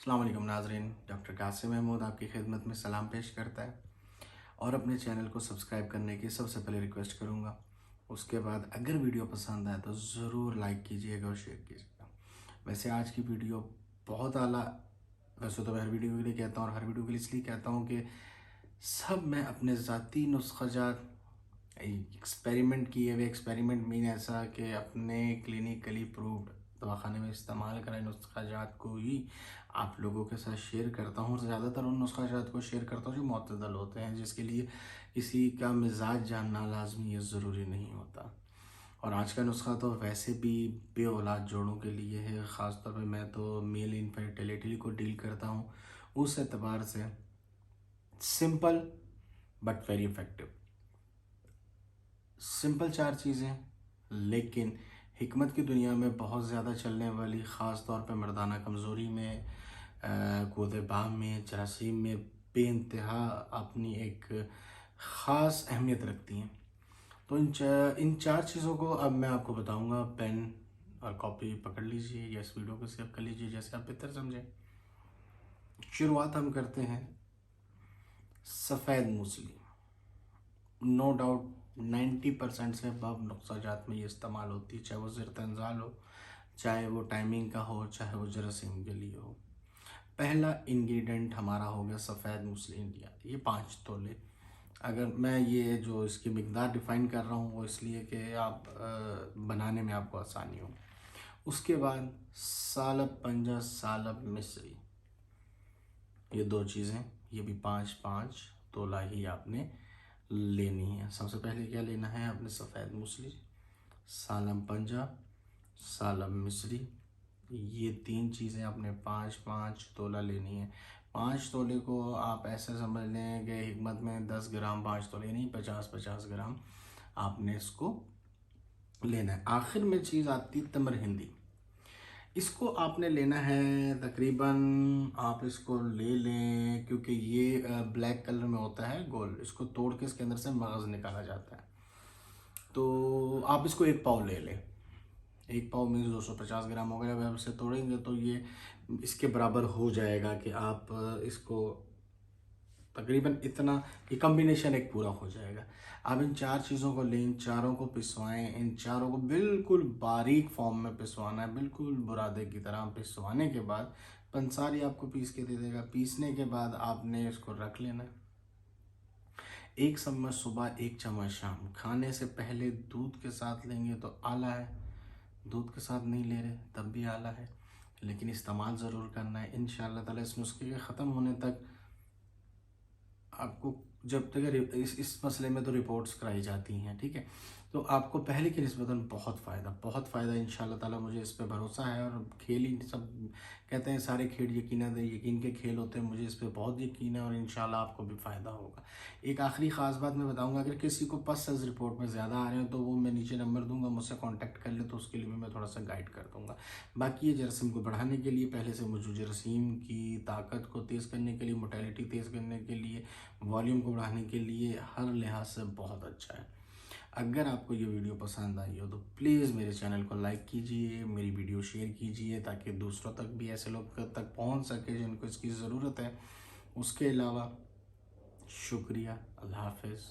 अस्सलाम वालेकुम नाज़रीन, डॉक्टर कासिम महमूद आपकी खिदमत में सलाम पेश करता है और अपने चैनल को सब्सक्राइब करने की सबसे पहले रिक्वेस्ट करूँगा। उसके बाद अगर वीडियो पसंद आए तो ज़रूर लाइक कीजिएगा और शेयर कीजिएगा। वैसे आज की वीडियो बहुत आला, वैसे तो मैं हर वीडियो के लिए कहता हूँ और हर वीडियो के लिए इसलिए कहता हूँ कि सब मैं अपने ज़ाती नुस्ख़ाजात एक्सपेरिमेंट किए हुए, एक्सपेरिमेंट मीन ऐसा कि अपने क्लिनिकली प्रूव्ड दवाखाने में इस्तेमाल कराए नुस्ख़ाजात को ही आप लोगों के साथ शेयर करता हूँ। और ज़्यादातर उन नुस्ख़ाजात को शेयर करता हूँ जो मुतदल होते हैं, जिसके लिए किसी का मिजाज जानना लाजमी या ज़रूरी नहीं होता। और आज का नुस्खा तो वैसे भी बे औलाद जोड़ों के लिए है। ख़ास तौर पे मैं तो मेल इनफर्टिलिटी को डील करता हूँ, उस एतबार से simple but very effective. Simple चार चीज़ें, लेकिन हिकमत की दुनिया में बहुत ज़्यादा चलने वाली, ख़ास तौर पे मर्दाना कमज़ोरी में, कूदे बाम में, जरासीम में बेइंतहा अपनी एक ख़ास अहमियत रखती हैं। तो इन चार चीज़ों को अब मैं आपको बताऊंगा। पेन और कॉपी पकड़ लीजिए या इस वीडियो को सेव कर लीजिए, जैसे आप बेहतर समझें। शुरुआत हम करते हैं सफ़ेद मूसली। नो डाउट 90% से अब नुस्ख़ाजात में ये इस्तेमाल होती है, चाहे वो ज़िरतंजाल हो, चाहे वो टाइमिंग का हो, चाहे वो जरासीम के लिए हो। पहला इंग्रेडिएंट हमारा हो गया सफ़ेद मूसली इंडिया, ये 5 तोले। अगर मैं ये जो इसकी मिकदार डिफ़ाइन कर रहा हूँ वो इसलिए कि आप बनाने में आपको आसानी हो। उसके बाद सालब पंजा, सालब मिस्री, ये 2 चीज़ें, ये भी 5-5 तोला ही आपने लेनी है। सबसे पहले क्या लेना है आपने, सफ़ेद मूसली, सालब पंजा, सालब मिस्री, ये 3 चीज़ें आपने 5-5 तोला लेनी है। 5 तोले को आप ऐसे समझ लें कि हिकमत में 10 ग्राम 5 तोले नहीं, 50-50 ग्राम आपने इसको लेना है। आखिर में चीज़ आती है तमर हिंदी। इसको आपने लेना है तकरीबन, आप इसको ले लें क्योंकि ये ब्लैक कलर में होता है गोल, इसको तोड़ के इसके अंदर से मगज़ निकाला जाता है। तो आप इसको 1 पाव ले लें। 1 पाव मीन्स 250 ग्राम हो गया। जब इसे तोड़ेंगे तो ये इसके बराबर हो जाएगा कि आप इसको तकरीबन इतना, ये कॉम्बिनेशन एक पूरा हो जाएगा। आप इन 4 चीज़ों को लें, इन चारों को पिसवाएं। इन चारों को बिल्कुल बारीक फॉर्म में पिसवाना है, बिल्कुल बुरादे की तरह। पिसवाने के बाद पंसारी आपको पीस के दे देगा। पीसने के बाद आपने इसको रख लेना है। 1 चम्मच सुबह, 1 चम्मच शाम। खाने से पहले दूध के साथ लेंगे तो आला है, दूध के साथ नहीं ले रहे तब भी आला है, लेकिन इस्तेमाल ज़रूर करना है। इंशाअल्लाह ताला इस नुस्खे के ख़त्म होने तक आपको, जब तक इस मसले में तो रिपोर्ट्स कराई जाती हैं, ठीक है, तो आपको पहले की निस्बतन बहुत फ़ायदा इंशाअल्लाह ताला, मुझे इस पे भरोसा है। और खेल ही सब कहते हैं, सारे खेल यकीन के खेल होते हैं, मुझे इस पे बहुत यकीन है और इंशाअल्लाह आपको भी फ़ायदा होगा। एक आखिरी ख़ास बात मैं बताऊंगा, अगर किसी को पस साइज़ रिपोर्ट में ज़्यादा आ रहे हैं तो वो मैं नीचे नंबर दूंगा, मुझसे कॉन्टैक्ट कर ले तो उसके लिए भी मैं थोड़ा सा गाइड कर दूंगा। बाकी ये जरासीम को बढ़ाने के लिए, पहले से मौजूद जरासीम की ताकत को तेज़ करने के लिए, मोटेलिटी तेज़ करने के लिए, वॉल्यूम को बढ़ाने के लिए, हर लिहाज से बहुत अच्छा है। अगर आपको ये वीडियो पसंद आई हो तो प्लीज़ मेरे चैनल को लाइक कीजिए, मेरी वीडियो शेयर कीजिए ताकि दूसरों तक भी ऐसे लोग तक पहुंच सके जिनको इसकी ज़रूरत है। उसके अलावा शुक्रिया, अल्लाह हाफ़िज़।